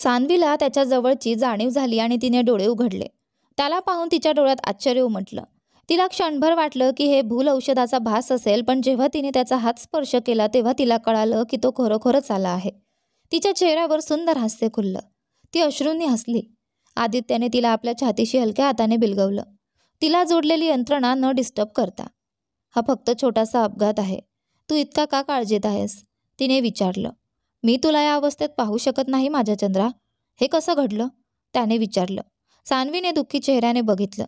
सान्वीला त्याच्या जवळची जाणीव झाली आणि तिने डोळे उघडले. त्याला पाहून तिच्या डोळ्यात आश्चर्य उमटलं. तिला क्षणभर वाटलं की हे भूल औषधाचा भास असेल, पण जेव्हा तिने त्याचा हात स्पर्श केला तेव्हा तिला कळालं की तो खरोखरच आला आहे. तिच्या चेहऱ्यावर सुंदर हास्य खुललं. ती अश्रूंनी हसली. आदित्यने तिला आपल्या छातीशी हलक्या हाताने बिलगवलं, तिला जोडलेली यंत्रणा न डिस्टर्ब करता. हा फक्त छोटासा अपघात आहे. तू इतका का काळजीत आहेस? तिने विचारलं. मी तुला या अवस्थेत पाहू शकत नाही माझ्या चंद्रा. हे कसं घडलं? त्याने विचारलं. सान्वीने दुःखी चेहऱ्याने बघितलं.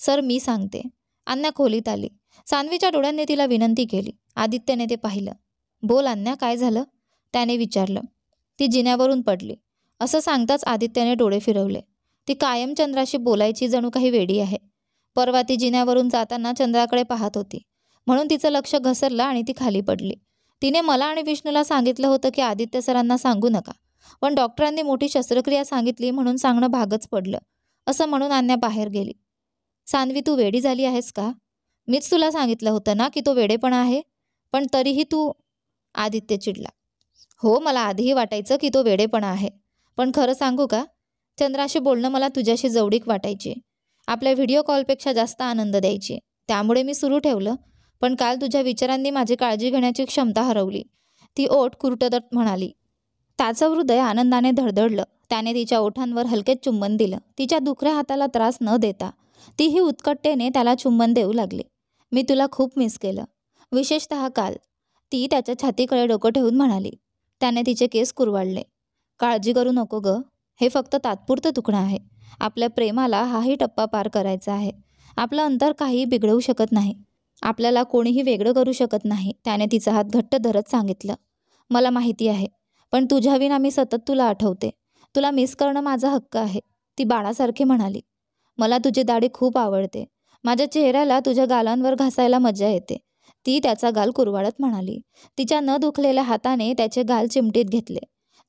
सर, मी सांगते. अन्या खोलीत आली. सान्वीच्या डोळ्यांनी तिला विनंती केली. आदित्यने ते पाहिलं. बोल अन्या, काय झालं? त्याने विचारलं. ती जिन्यावरून पडली. असं सांगताच आदित्यने डोळे फिरवले. ती कायम चंद्राशी बोलायची, जणू काही वेडी आहे. परवा ती जिन्यावरून जाताना चंद्राकडे पाहत होती, म्हणून तिचं लक्ष घसरलं आणि ती खाली पडली. तिने मला आणि विष्णूला सांगितलं होतं की आदित्य सरांना सांगू नका, पण डॉक्टरांनी मोठी शस्त्रक्रिया सांगितली म्हणून सांगणं भागच पडलं. असं म्हणून अन्या बाहेर गेली. सान्वी, तू वेडी झाली आहेस का? मीच तुला सांगितलं होतं ना की तो वेडेपणा आहे, पण तरीही तू. आदित्य चिडला. हो, मला आधीही वाटायचं की तो वेडेपणा आहे, पण खरं सांगू का, चंद्राशी बोलणं मला तुझ्याशी जवळीक वाटायची. आपल्या व्हिडिओ कॉलपेक्षा जास्त आनंद द्यायची. त्यामुळे मी सुरू ठेवलं, पण काल तुझ्या विचारांनी माझी काळजी घेण्याची क्षमता हरवली. ती ओठ कुरटत म्हणाली. त्याचं हृदय आनंदाने धडधडलं. त्याने तिच्या ओठांवर हलकेच चुंबन दिलं. तिच्या दुखऱ्या हाताला त्रास न देता तीही उत्कटतेने त्याला चुंबन देऊ लागली. मी तुला खूप मिस केलं, विशेषतः काल, ती त्याच्या छातीकडे डोकं ठेवून म्हणाली. त्याने तिचे केस कुरवाळले. काळजी करू नको ग, हे फक्त तात्पुरतं दुखणं आहे. आपल्या प्रेमाला हाही टप्पा पार करायचा आहे. आपलं अंतर काहीही बिघडवू शकत नाही. आपल्याला कोणीही वेगळं करू शकत नाही. त्याने तिचा हात घट्ट धरत सांगितलं. मला माहिती आहे, पण तुझ्याविना मी सतत तुला आठवते. तुला मिस करणं माझा हक्क आहे, ती बाळासारखी म्हणाली. मला तुझी दाढी खूप आवडते. माझ्या चेहऱ्याला तुझ्या गालांवर घासायला मजा येते, ती त्याचा गाल कुरवाळत म्हणाली. तिच्या न दुखलेल्या हाताने त्याचे गाल चिमटीत घेतले.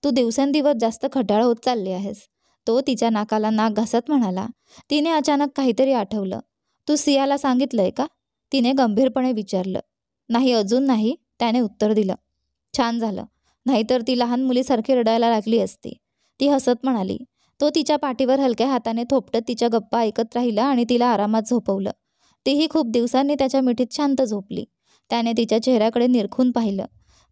तू दिवसेंदिवस जास्त खट्याळ होत चालली आहेस, तो तिच्या नाकाला नाक घासत म्हणाला. तिने अचानक काहीतरी आठवलं. तू सियाला सांगितलंय का? तिने गंभीरपणे विचारलं. नाही, अजून नाही, त्याने उत्तर दिलं. छान झालं, नाहीतर ती लहान मुलीसारखी रडायला लागली असती, ती हसत म्हणाली. तो तिच्या पाठीवर हलक्या हाताने थोपटत तिच्या गप्पा ऐकत राहिला आणि तिला आरामात झोपवलं. तीही खूप दिवसांनी त्याच्या मिठीत शांत झोपली. त्याने तिच्या चेहऱ्याकडे निरखून पाहिलं.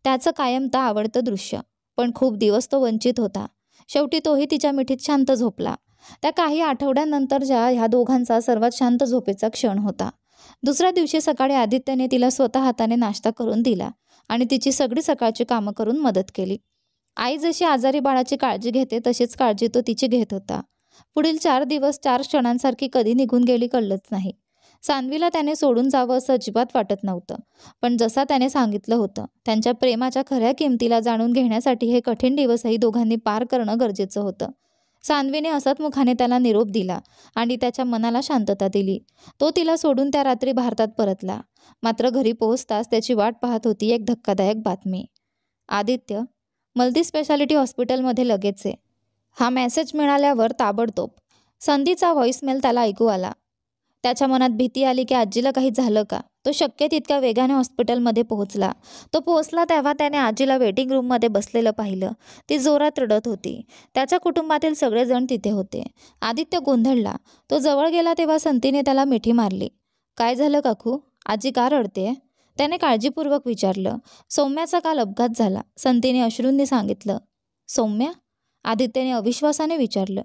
त्याचं कायमता आवडतं दृश्य, पण खूप दिवस तो वंचित होता. शेवटी तोही तिच्या मिठीत शांत झोपला. त्या काही आठवड्यांनंतरच्या ह्या दोघांचा सर्वात शांत झोपेचा क्षण होता. दुसऱ्या दिवशी सकाळी आदित्यने तिला स्वतः हाताने नाश्ता करून दिला आणि तिची सगळी सकाळची कामं करून मदत केली. आई जशी आजारी बाळाची काळजी घेते तशीच काळजी तो तिची घेत होता. पुढील 4 दिवस 4 क्षणांसारखी कधी निघून गेली कळलंच नाही. सान्वीला त्याने सोडून जावं असं अजिबात वाटत नव्हतं, पण जसा त्याने सांगितलं होतं, त्यांच्या प्रेमाच्या खऱ्या किमतीला जाणून घेण्यासाठी हे कठीण दिवसही दोघांनी पार करणं गरजेचं होतं. सान्वीने हसतमुखाने त्याला निरोप दिला आणि त्याच्या मनाला शांतता दिली. तो तिला सोडून त्या रात्री भारतात परतला. मात्र घरी पोहोचताच त्याची वाट पाहत होती एक धक्कादायक बातमी. आदित्य, मल्टीस्पेशालिटी हॉस्पिटलमध्ये लगेच आहे. हा मेसेज मिळाल्यावर ताबडतोब संधीचा व्हॉइसमेल त्याला ऐकू आला. त्याच्या मनात भीती आली की आजीला काही झालं का. तो शक्य तितक्या वेगाने हॉस्पिटलमध्ये पोहोचला. तो पोहोचला तेव्हा त्याने आजीला वेटिंग रूममध्ये बसलेलं पाहिलं. ती जोरात रडत होती. त्याच्या कुटुंबातील सगळेजण तिथे होते. आदित्य गोंधळला. तो जवळ गेला तेव्हा संतीने त्याला मिठी मारली. काय झालं काकू, आजी का रडतेय? त्याने काळजीपूर्वक विचारलं. सौम्याचा काल अपघात झाला, संतीने अश्रूंनी सांगितलं. सौम्या? आदित्यने अविश्वासाने विचारलं.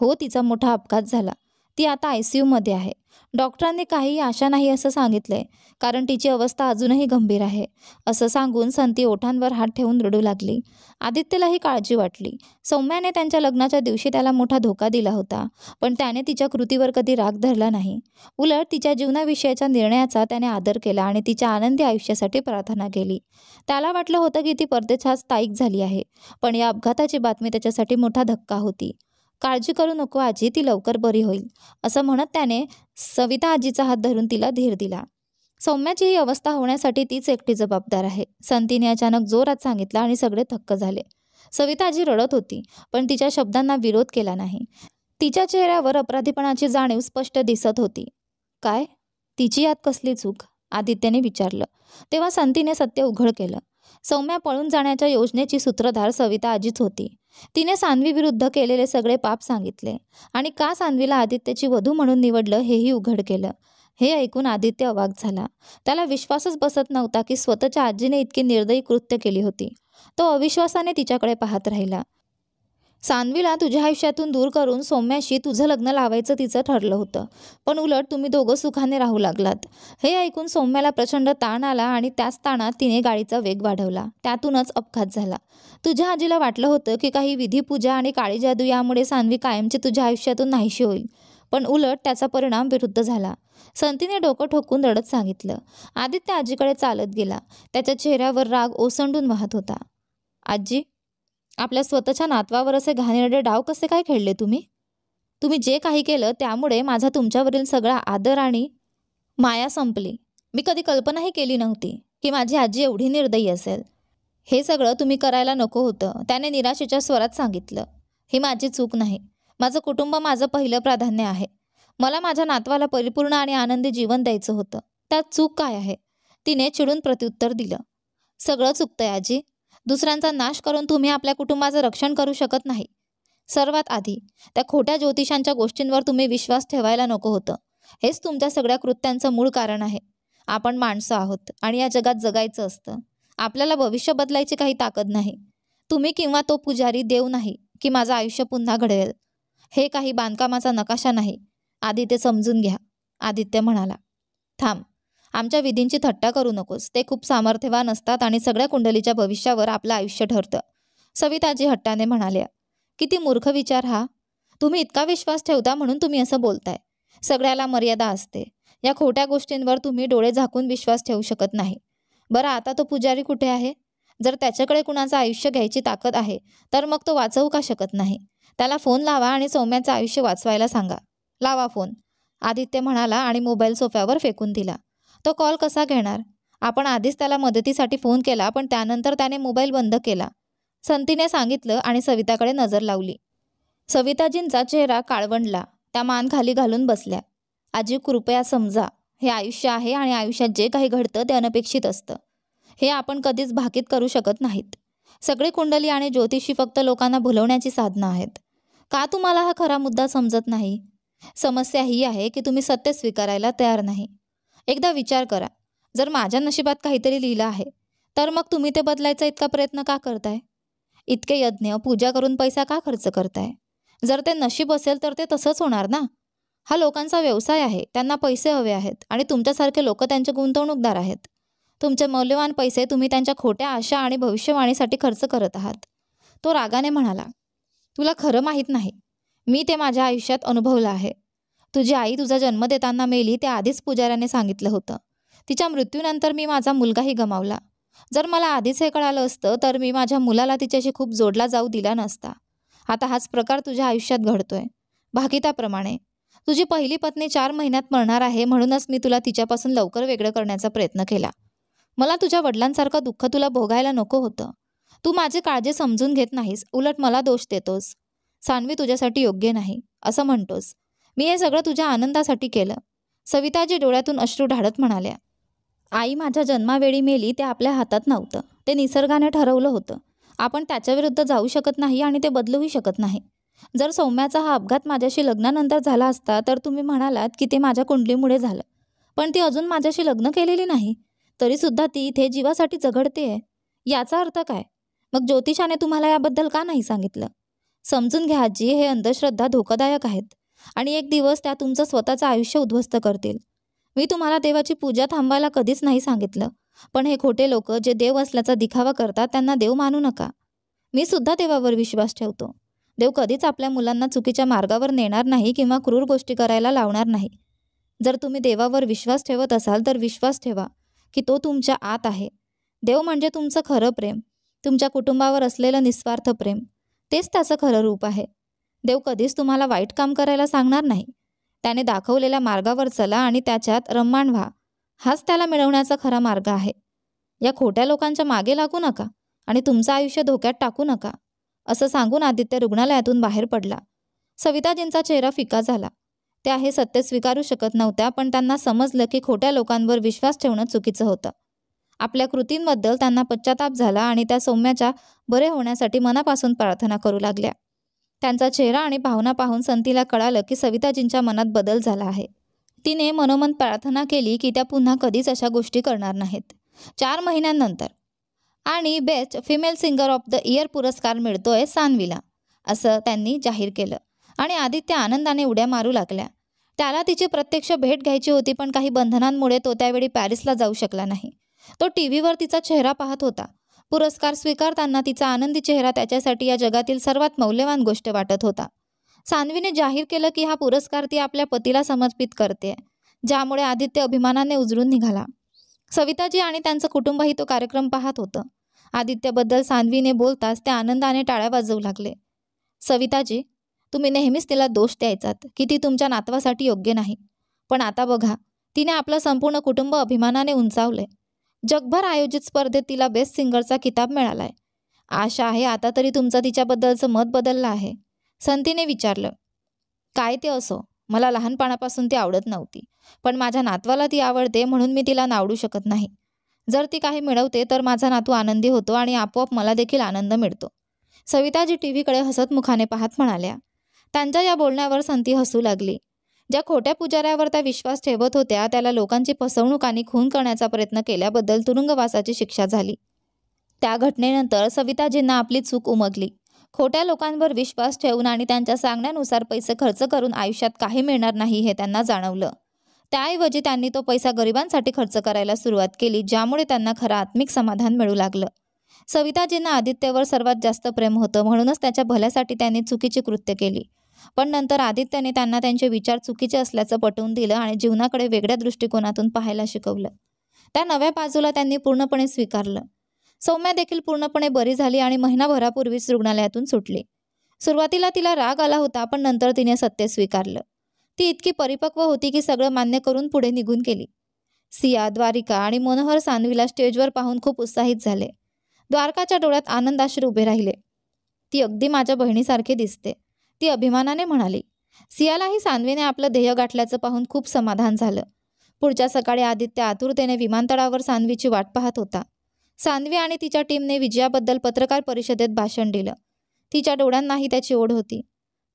हो, तिचा मोठा अपघात झाला. ती आता ICU मध्ये आहे. डॉक्टरांनी काहीही आशा नाही असं सांगितलंय, कारण तिची अवस्था अजूनही गंभीर आहे. असं सांगून संती ओठांवर हात ठेवून रडू लागली. आदित्यलाही काळजी वाटली. सौम्याने त्यांच्या लग्नाच्या दिवशी त्याला मोठा धोका दिला होता, पण त्याने तिच्या कृतीवर कधी राग धरला नाही. उलट तिच्या जीवनाविषयीच्या निर्णयाचा त्याने आदर केला आणि तिच्या आनंदी आयुष्यासाठी प्रार्थना केली. त्याला वाटलं होतं की ती परदेशात स्थायिक झाली आहे, पण या अपघाताची बातमी त्याच्यासाठी मोठा धक्का होती. काळजी करू नको आजी, ती लवकर बरी होईल, असं म्हणत त्याने सविता आजीचा हात धरून तिला धीर दिला. सौम्याची ही अवस्था होण्यासाठी तीच एकटी जबाबदार आहे, संतीने अचानक जोरात सांगितलं आणि सगळे थक्क झाले. सविता आजी रडत होती, पण तिच्या शब्दांना विरोध केला नाही. तिच्या चेहऱ्यावर अपराधीपणाची जाणीव स्पष्ट दिसत होती. काय? तिची यात कसली चूक? आदित्यने विचारलं. तेव्हा संतीने सत्य उघड केलं. सौम्या पळून जाण्याच्या योजनेची सूत्रधार सविता आजीच होती. तिने सान्वी विरुद्ध केलेले सगळे पाप सांगितले आणि का सान्वीला आदित्यची वधू म्हणून निवडलं हेही उघड केलं. हे ऐकून आदित्य अवाक झाला. त्याला विश्वासच बसत नव्हता की स्वतःच्या आजीने इतकी निर्दयी कृत्य केली होती. तो अविश्वासाने तिच्याकडे पाहत राहिला. सान्वीला तुझ्या आयुष्यातून दूर करून सौम्याशी तुझं लग्न लावायचं तिचं ठरलं होतं, पण उलट तुम्ही दोघं सुखाने राहू लागलात. हे ऐकून सौम्याला प्रचंड ताण आला आणि त्याच ताणात तिने गाडीचा वेग वाढवला. त्यातूनच अपघात झाला. तुझ्या आजीला वाटलं होतं की काही विधिपूजा आणि काळी जादू यामुळे सान्वी कायमची तुझ्या आयुष्यातून नाहीशी होईल, पण उलट त्याचा परिणाम विरुद्ध झाला. संतीने डोकं ठोकून रडत सांगितलं. आदित्य आजीकडे चालत गेला. त्याच्या चेहऱ्यावर राग ओसंडून वाहत होता. आजी, आपल्या स्वतःच्या नातवावर असे घाणेरडे डाव कसे काय खेळले तुम्ही? तुम्ही जे काही केलं त्यामुळे माझा तुमच्यावरील सगळा आदर आणि माया संपली. मी कधी कल्पनाही केली नव्हती की माझी आजी एवढी निर्दयी असेल. हे सगळं तुम्ही करायला नको होतं, त्याने निराशेच्या स्वरात सांगितलं. ही माझी चूक नाही. माझं कुटुंब माझं पहिलं प्राधान्य आहे. मला माझ्या नातवाला परिपूर्ण आणि आनंदी जीवन द्यायचं होतं. त्यात चूक काय आहे? तिने चिडून प्रत्युत्तर दिलं. सगळं चुकतंय आजी. दुसऱ्यांचा नाश करून तुम्ही आपल्या कुटुंबाचं रक्षण करू शकत नाही. सर्वात आधी त्या खोट्या ज्योतिषांच्या गोष्टींवर तुम्ही विश्वास ठेवायला नको होतं. हेच तुमच्या सगळ्या कृत्यांचं मूळ कारण आहे. आपण माणसं आहोत आणि या जगात जगायचं असतं. आपल्याला भविष्य बदलायची काही ताकद नाही. तुम्ही किंवा तो पुजारी देव नाही की माझं आयुष्य पुन्हा घडवेल. हे काही बांधकामाचा नकाशा नाही. आदित्य समजून घ्या. आदित्य म्हणाला. थांब. आमच्या विधींची थट्टा करू नकोस. ते खूप सामर्थ्यवान असतात आणि सगळ्या कुंडलीच्या भविष्यावर आपलं आयुष्य ठरतं. सविताजी हट्टाने म्हणाल्या. किती मूर्ख विचार हा. तुम्ही इतका विश्वास ठेवता म्हणून तुम्ही असं बोलताय. सगळ्याला मर्यादा असते. या खोट्या गोष्टींवर तुम्ही डोळे झाकून विश्वास ठेवू शकत नाही. बरं, आता तो पुजारी कुठे आहे? जर त्याच्याकडे कुणाचं आयुष्य घ्यायची ताकद आहे तर मग तो वाचवू का शकत नाही? त्याला फोन लावा आणि सौम्याचं आयुष्य वाचवायला सांगा. लावा फोन. आदित्य म्हणाला आणि मोबाईल सोफ्यावर फेकून दिला. तो कॉल कसा घेणार? आपण आधीच त्याला मदतीसाठी फोन केला, पण त्यानंतर त्याने मोबाईल बंद केला. संतीने सांगितलं आणि सविताकडे नजर लावली. सविताजींचा चेहरा काळवंडला. त्या मान खाली घालून बसल्या. आजी, कृपया समजा, हे आयुष्य आहे आणि आयुष्यात जे काही घडतं ते अनपेक्षित असतं. हे आपण कधीच भाकीत करू शकत नाहीत. सगळी कुंडली आणि ज्योतिषी फक्त लोकांना भुलवण्याची साधनं आहेत. का तुम्हाला हा खरा मुद्दा समजत नाही? समस्या ही आहे की तुम्ही सत्य स्वीकारायला तयार नाही. एकदा विचार करा. जर माझ्या नशिबात काहीतरी लिहिलं आहे तर मग तुम्ही ते बदलायचा इतका प्रयत्न का करताय? इतके यज्ञ पूजा करून पैसा का खर्च करताय? जर ते नशीब असेल तर ते तसंच होणार ना. हा लोकांचा व्यवसाय आहे. त्यांना पैसे हवे आहेत आणि तुमच्यासारखे लोक त्यांचे गुंतवणूकदार आहेत. तुमचे मौल्यवान पैसे तुम्ही त्यांच्या खोट्या आशा आणि भविष्यवाणीसाठी खर्च करत आहात. तो रागाने म्हणाला. तुला खरं माहीत नाही. मी ते माझ्या आयुष्यात अनुभवलं आहे. तुझी आई तुझा जन्म देताना मेली ते आधीच पुजाऱ्याने सांगितलं होतं. तिच्या मृत्यूनंतर मी माझा मुलगाही गमावला. जर मला आधीच हे कळालं असतं तर मी माझ्या मुलाला तिच्याशी खूप जोडला जाऊ दिला नसता. आता हाच प्रकार तुझ्या आयुष्यात घडतोय. भाकिताप्रमाणे. तुझी पहिली पत्नी 4 महिन्यात मरणार आहे म्हणूनच मी तुला तिच्यापासून लवकर वेगळं करण्याचा प्रयत्न केला. मला तुझ्या वडिलांसारखं दुःख तुला भोगायला नको होतं. तू माझी काळजी समजून घेत नाहीस, उलट मला दोष देतोस. सान्वी तुझ्यासाठी योग्य नाही असं म्हणतोस. मी हे सगळं तुझ्या आनंदासाठी केलं. सविताजी डोळ्यातून अश्रू ढाळत म्हणाल्या. आई माझ्या जन्मावेळी मेली ते आपल्या हातात नव्हतं. ते निसर्गाने ठरवलं होतं. आपण त्याच्याविरुद्ध जाऊ शकत नाही आणि ते बदलूही शकत नाही. जर सौम्याचा हा अपघात माझ्याशी लग्नानंतर झाला असता तर तुम्ही म्हणालात की ते माझ्या कुंडलीमुळे झालं. पण ती अजून माझ्याशी लग्न केलेली नाही. तरीसुद्धा ती इथे जीवासाठी झगडतेय. याचा अर्थ काय? मग ज्योतिषाने तुम्हाला याबद्दल का नाही सांगितलं? समजून घ्या आजी, हे अंधश्रद्धा धोकादायक आहेत आणि एक दिवस त्या तुमचं स्वतःचं आयुष्य उद्ध्वस्त करतील. मी तुम्हाला देवाची पूजा थांबवायला कधीच नाही सांगितलं, पण हे खोटे लोक जे देव असल्याचा दिखावा करतात त्यांना देव मानू नका. मी सुद्धा देवावर विश्वास ठेवतो. देव कधीच आपल्या मुलांना चुकीच्या मार्गावर नेणार नाही किंवा क्रूर गोष्टी करायला लावणार नाही. जर तुम्ही देवावर विश्वास ठेवत असाल तर विश्वास ठेवा की तो तुमच्या आत आहे. देव म्हणजे तुमचं खरं प्रेम, तुमच्या कुटुंबावर असलेलं निस्वार्थ प्रेम. तेच त्याचं खरं रूप आहे. देव कधीच तुम्हाला वाईट काम करायला सांगणार नाही. त्याने दाखवलेल्या मार्गावर चला आणि त्याच्यात रममाण व्हा. हाच त्याला मिळवण्याचा खरा मार्ग आहे. या खोट्या लोकांच्या मागे लागू नका आणि तुमचं आयुष्य धोक्यात टाकू नका, असं सांगून आदित्य रुग्णालयातून बाहेर पडला. सविताजींचा चेहरा फिका झाला. त्या हे सत्य स्वीकारू शकत नव्हत्या, पण त्यांना समजलं की खोट्या लोकांवर विश्वास ठेवणं चुकीचं होतं. आपल्या कृतींबद्दल त्यांना पश्चाताप झाला आणि त्या सौम्याच्या बरे होण्यासाठी मनापासून प्रार्थना करू लागल्या. त्यांचा चेहरा आणि भावना पाहून संतीला कळालं की सविताजींच्या मनात बदल झाला आहे. तिने मनोमन प्रार्थना केली की त्या पुन्हा कधीच अशा गोष्टी करणार नाहीत. 4 महिन्यांनंतर आणि best female singer of the year पुरस्कार मिळतोय सान्वीला, असं त्यांनी जाहीर केलं आणि आदित्य आनंदाने उड्या मारू लागल्या. त्याला तिची प्रत्यक्ष भेट घ्यायची होती, पण काही बंधनांमुळे तो त्यावेळी पॅरिसला जाऊ शकला नाही. तो टीव्हीवर तिचा चेहरा पाहत होता. पुरस्कार स्वीकारताना तिचा आनंदी चेहरा त्याच्यासाठी या जगातील सर्वात मौल्यवान गोष्ट वाटत होता. सान्वीने जाहीर केलं की हा पुरस्कार ती आपल्या पतीला समर्पित करते, ज्यामुळे आदित्य अभिमानाने उजळून निघाला. सविताजी आणि त्यांचं कुटुंबही तो कार्यक्रम पाहत होतं. आदित्यबद्दल सान्वीने बोलताच ते आनंदाने टाळ्या वाजवू लागले. सविताजी, तुम्ही नेहमीच तिला दोष द्यायचात की ती तुमच्या नातवासाठी योग्य नाही, पण आता बघा, तिने आपलं संपूर्ण कुटुंब अभिमानाने उंचावलंय. जगभर आयोजित स्पर्धेत तिला बेस्ट सिंगरचा किताब मिळालाय. आशा आहे आता तरी तुमचं तिच्याबद्दलचं मत बदललं आहे. संतीने विचारलं. काय ते असो, मला लहानपणापासून ती आवडत नव्हती, पण माझ्या नातवाला ती आवडते म्हणून मी तिला नावडू शकत नाही. जर ती काही मिळवते तर माझा नातू आनंदी होतो आणि आपोआप मला देखील आनंद मिळतो. सविताजी टीव्हीकडे हसत मुखाने पाहत म्हणाल्या. त्यांच्या या बोलण्यावर संती हसू लागली. ज्या खोट्या पुजाऱ्यावर त्या विश्वास ठेवत होत्या त्याला लोकांची फसवणूक आणि खून करण्याचा प्रयत्न केल्याबद्दल तुरुंगवासाची शिक्षा झाली. त्या घटनेनंतर सविताजींना आपली चूक उमगली. खोट्या लोकांवर विश्वास ठेवून आणि त्यांच्या सांगण्यानुसार पैसे खर्च करून आयुष्यात काही मिळणार नाही हे त्यांना जाणवलं. त्याऐवजी त्यांनी तो पैसा गरिबांसाठी खर्च करायला सुरुवात केली, ज्यामुळे त्यांना खरं आत्मिक समाधान मिळू लागलं. सविताजींना आदित्यवर सर्वात जास्त प्रेम होतं, म्हणूनच त्याच्या भल्यासाठी त्यांनी चुकीची कृत्य केली. पण नंतर आदित्यने त्यांना त्यांचे विचार चुकीचे असल्याचं पटवून दिलं आणि जीवनाकडे वेगळ्या दृष्टिकोनातून पाहायला शिकवलं. त्या नव्या बाजूला त्यांनी पूर्णपणे स्वीकारलं. सौम्या देखील पूर्णपणे बरी झाली आणि महिनाभरापूर्वीच रुग्णालयातून सुटली. सुरुवातीला तिला राग आला होता, पण नंतर तिने सत्य स्वीकारलं. ती इतकी परिपक्व होती की सगळं मान्य करून पुढे निघून गेली. सिया, द्वारिका आणि मनोहर सान्वीला स्टेजवर पाहून खूप उत्साहित झाले. द्वारकाच्या डोळ्यात आनंदाश्रू उभे राहिले. ती अगदी माझ्या बहिणीसारखी दिसते, ती अभिमानाने म्हणाली. सियालाही सान्वीने आपलं ध्येय गाठल्याचं पाहून खूप समाधान झालं. पुढच्या सकाळी आदित्य आतुरतेने विमानतळावर सान्वीची वाट पाहत होता. सान्वी आणि तिच्या टीमने विजयाबद्दल पत्रकार परिषदेत भाषण दिलं. तिच्या डोळ्यांनाही त्याची ओढ होती.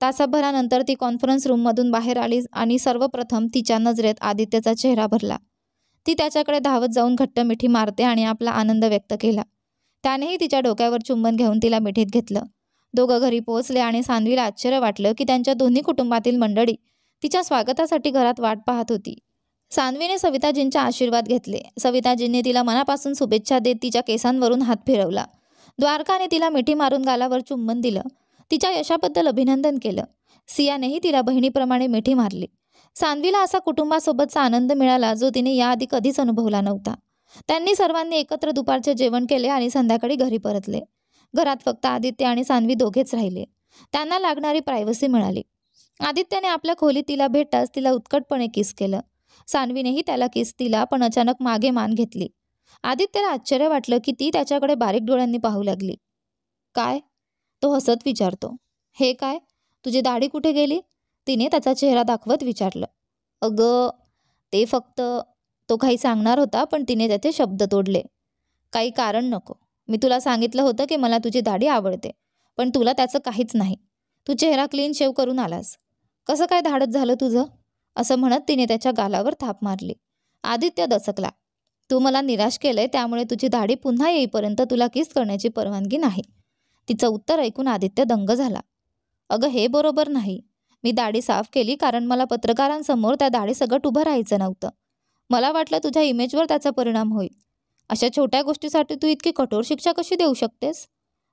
तासाभरानंतर ती कॉन्फरन्स रूममधून बाहेर आली आणि सर्वप्रथम तिच्या नजरेत आदित्यचा चेहरा भरला. ती त्याच्याकडे धावत जाऊन घट्ट मिठी मारते आणि आपला आनंद व्यक्त केला. त्यानेही तिच्या डोक्यावर चुंबन घेऊन तिला मिठीत घेतलं. दोघं घरी पोहोचले आणि सान्वीला आश्चर्य वाटलं की त्यांच्या दोन्ही कुटुंबातील मंडळी तिच्या स्वागतासाठी घरात वाट पाहत होती. सान्वीने सविताजींचे आशीर्वाद घेतले. सविताजींनी तिला मनापासून शुभेच्छा देत तिच्या केसांवरून हात फिरवला. द्वारकाने तिला मिठी मारून गालावर चुंबन दिलं. तिच्या यशाबद्दल अभिनंदन केलं. सियानेही तिला बहिणीप्रमाणे मिठी मारली. सान्वीला असा कुटुंबासोबतचा आनंद मिळाला जो तिने याआधी कधीच अनुभवला नव्हता. त्यांनी सर्वांनी एकत्र दुपारचे जेवण केले आणि संध्याकाळी घरी परतले. घरात फक्त आदित्य आणि सान्वी दोघेच राहिले. त्यांना लागणारी प्रायव्हसी मिळाली. आदित्यने आपल्या खोलीत तिला भेटताच तिला उत्कटपणे किस केलं. सान्वीनेही त्याला किस दिला, पण अचानक मागे मान घेतली. आदित्यला आश्चर्य वाटलं की ती त्याच्याकडे बारीक डोळ्यांनी पाहू लागली. काय? तो हसत विचारतो. हे काय? तुझी दाढी कुठे गेली? तिने त्याचा चेहरा दाखवत विचारलं. अगं, ते फक्त... तो काही सांगणार होता, पण तिने त्याचे शब्द तोडले. काही कारण नको. मी तुला सांगितलं होतं की मला तुझी दाढी आवडते, पण तुला त्याचं काहीच नाही. तू चेहरा क्लीन शेव करून आलास. कसं काय धाडस झालं तुझं? असं म्हणत तिने त्याच्या गालावर थाप मारली. आदित्य दचकला. तू मला निराश केलंय, त्यामुळे तुझी दाढी पुन्हा येईपर्यंत तुला किस करण्याची परवानगी नाही. तिचं उत्तर ऐकून आदित्य दंग झाला. अगं, हे बरोबर नाही. मी दाढी साफ केली कारण मला पत्रकारांसमोर त्या दाढीसकट उभं राहायचं नव्हतं. मला वाटलं तुझ्या इमेजवर त्याचा परिणाम होईल. अशा छोट्या गोष्टीसाठी तू इतकी कठोर शिक्षा कशी देऊ शकतेस?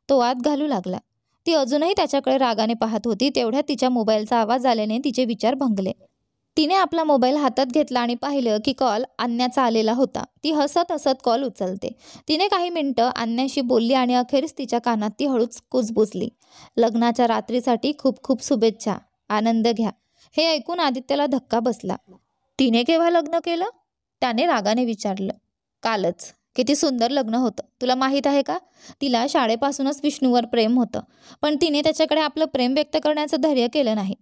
तो वाद घालू लागला. ती अजूनही त्याच्याकडे रागाने पाहत होती. तेवढ्यात तिच्या मोबाईलचा आवाज आल्याने तिचे विचार भंगले. तिने आपला मोबाईल हातात घेतला आणि पाहिलं की कॉल अन्याचा आलेला होता. ती हसत हसत कॉल उचलते. तिने काही मिनिटं अन्याशी बोलली आणि अखेरीस तिच्या कानात ती हळूच कुजबुजली. लग्नाच्या रात्रीसाठी खूप खूप शुभेच्छा. आनंद घ्या. हे ऐकून आदित्यला धक्का बसला. तिने केव्हा लग्न केलं? त्याने रागाने विचारलं. कालच. किती सुंदर लग्न होतं. तुला माहीत आहे का? तिला शाळेपासूनच विष्णूवर प्रेम होतं, पण तिने त्याच्याकडे आपलं प्रेम व्यक्त करण्याचं धैर्य केलं नाही.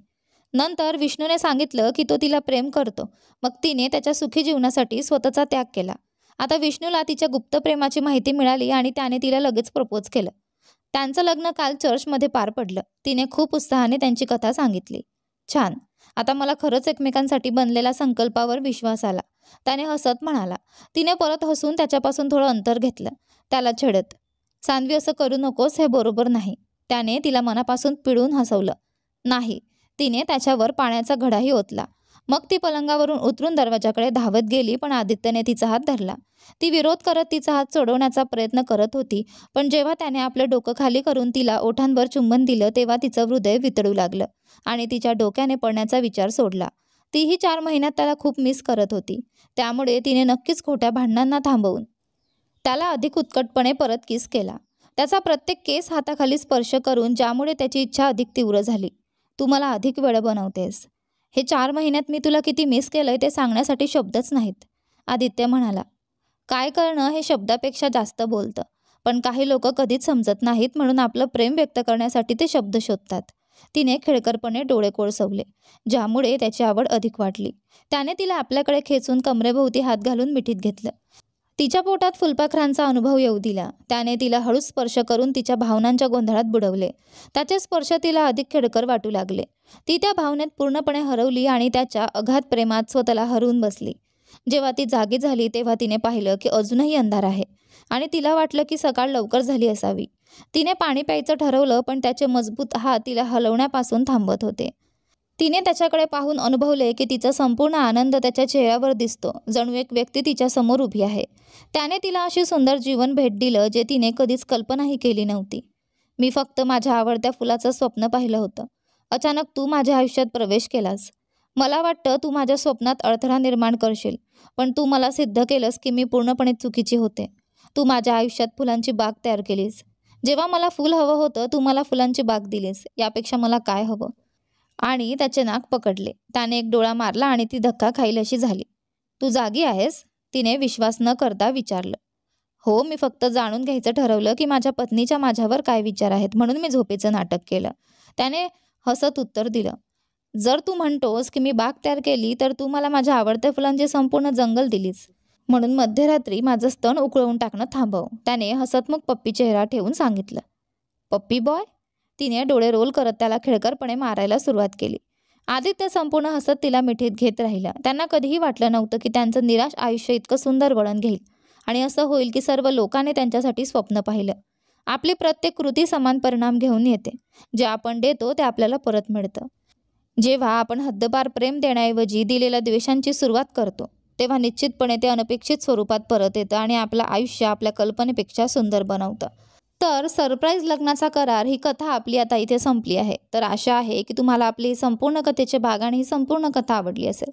नंतर विष्णूने सांगितलं की तो तिला प्रेम करतो. मग तिने त्याच्या सुखी जीवनासाठी स्वतःचा त्याग केला. आता विष्णूला तिच्या गुप्त प्रेमाची माहिती मिळाली आणि त्याने तिला लगेच प्रपोज केलं. त्यांचं लग्न काल चर्चमध्ये पार पडलं. तिने खूप उत्साहाने त्यांची कथा सांगितली. छान, आता मला खरंच एकमेकांसाठी बनलेल्या संकल्पावर विश्वास आला, त्याने हसत म्हणाला. तिने परत हसून त्याच्यापासून थोडं अंतर घेतलं, त्याला छेडत. सान्वी, असं करू नकोस, हे बरोबर नाही. त्याने तिला मनापासून पिळून हसवलं. नाही. तिने त्याच्यावर पाण्याचा घडाही ओतला. मग ती पलंगावरून उतरून दरवाजाकडे धावत गेली, पण आदित्यने तिचा हात धरला. ती विरोध करत तिचा हात सोडवण्याचा प्रयत्न करत होती, पण जेव्हा त्याने आपलं डोकं खाली करून तिला ओठांवर चुंबन दिलं तेव्हा तिचं हृदय वितळू लागलं आणि तिच्या डोक्याने पडण्याचा विचार सोडला. तीही 4 महिन्यात त्याला खूप मिस करत होती. त्यामुळे तिने नक्कीच खोट्या भांडणांना थांबवून त्याला अधिक उत्कटपणे परत किस केला. त्याचा प्रत्येक केस हाताखाली स्पर्श करून, ज्यामुळे त्याची इच्छा अधिक तीव्र झाली. तू मला अधिक वेळ बनवतेस. हे 4 महिन्यात मी तुला किती मिस केलंय ते सांगण्यासाठी शब्दच नाहीत, आदित्य म्हणाला. काय करणं हे शब्दापेक्षा जास्त बोलतं, पण काही लोक कधीच समजत नाहीत, म्हणून आपलं प्रेम व्यक्त करण्यासाठी ते शब्द शोधतात. तिने खेळकरपणे डोळे कोळसवले, ज्यामुळे त्याची आवड अधिक वाढली. त्याने तिला आपल्याकडे खेचून कमरेभोवती हात घालून मिठीत घेतलं. तिच्या पोटात फुलपाखरांचा अनुभव येऊ दिला. त्याने तिला हळूच स्पर्श करून तिच्या भावनांच्या गोंधळात बुडवले. त्याचे स्पर्श तिला अधिक खेळकर वाटू लागले. ती त्या भावनेत पूर्णपणे हरवली आणि त्याच्या अगाध प्रेमात स्वतःला हरवून बसली. जेव्हा ती जागी झाली तेव्हा तिने पाहिलं की अजूनही अंधार आहे आणि तिला वाटलं की सकाळ लवकर झाली असावी. तिने पाणी प्यायचं ठरवलं, पण त्याचे मजबूत हात तिला हलवण्यापासून थांबवत होते. तिने त्याच्याकडे पाहून अनुभवले की तिचा संपूर्ण आनंद त्याच्या चेहऱ्यावर दिसतो, जणू एक व्यक्ती तिच्या समोर उभी आहे. त्याने तिला अशी सुंदर जीवन भेट दिलं जे तिने कधीच कल्पनाही केली नव्हती. मी फक्त माझ्या आवडत्या फुलाचं स्वप्न पाहिलं होतं. अचानक तू माझ्या आयुष्यात प्रवेश केलास. मला वाटतं तू माझ्या स्वप्नात अडथळा निर्माण करशील, पण तू मला सिद्ध केलंस की मी पूर्णपणे चुकीची होते. तू माझ्या आयुष्यात फुलांची बाग तयार केलीस. जेव्हा मला फूल हवं होतं तू मला फुलांची बाग दिलीस. यापेक्षा मला काय हवं? आणि त्याचे नाक पकडले. त्याने एक डोळा मारला आणि ती धक्का खाईल अशी झाली. तू जागी आहेस? तिने विश्वास न करता विचारलं. हो, मी फक्त जाणून घ्यायचं ठरवलं की माझ्या पत्नीच्या माझ्यावर काय विचार आहेत, म्हणून मी झोपेचं नाटक केलं. त्याने हसत उत्तर दिलं. जर तू म्हणतोस की मी बाग तयार केली, तर तू मला माझ्या आवडत्या फुलांचे संपूर्ण जंगल दिलीस, म्हणून मध्यरात्री माझं स्तन उकळवून टाकणं थांबव, त्याने हसतमुख पप्पी चेहरा ठेवून सांगितलं. पप्पी बॉय? तिने डोळे रोल करत त्याला खेळकरपणे मारायला सुरुवात केली. आदित्य संपूर्ण हसत तिला मिठीत घेत राहिला. त्यांना कधीही वाटलं नव्हतं की त्यांचं निराश आयुष्य इतकं सुंदर वळण घेईल आणि असं होईल की सर्व लोकांनी त्यांच्यासाठी स्वप्न पाहिलं. आपली प्रत्येक कृती समान परिणाम घेऊन येते. जे आपण देतो ते आपल्याला परत मिळतं. जेव्हा आपण हद्दपार प्रेम देण्याऐवजी दिलेल्या द्वेषांची सुरुवात करतो, तेव्हा निश्चितपणे ते अनपेक्षित स्वरूपात परत येतं आणि आपलं आयुष्य आपल्या कल्पनेपेक्षा सुंदर बनवतं. तर सरप्राईज लग्नाचा करार ही कथा आपली आता इथे संपली आहे. तर आशा आहे की तुम्हाला आपली संपूर्ण कथेचे भाग आणि ही संपूर्ण कथा आवडली असेल.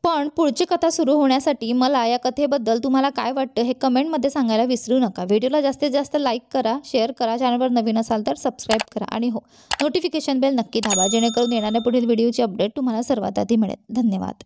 पण पुढची कथा सुरू होण्यासाठी मला या कथेबद्दल तुम्हाला काय वाटतं हे कमेंटमध्ये सांगायला विसरू नका. व्हिडिओला जास्तीत जास्त लाईक करा, शेअर करा, चॅनलवर नवीन असाल तर सबस्क्राईब करा आणि हो, नोटिफिकेशन बेल नक्की दाबा, जेणेकरून येणाऱ्या पुढील व्हिडिओची अपडेट तुम्हाला सर्वात आधी मिळेल. धन्यवाद.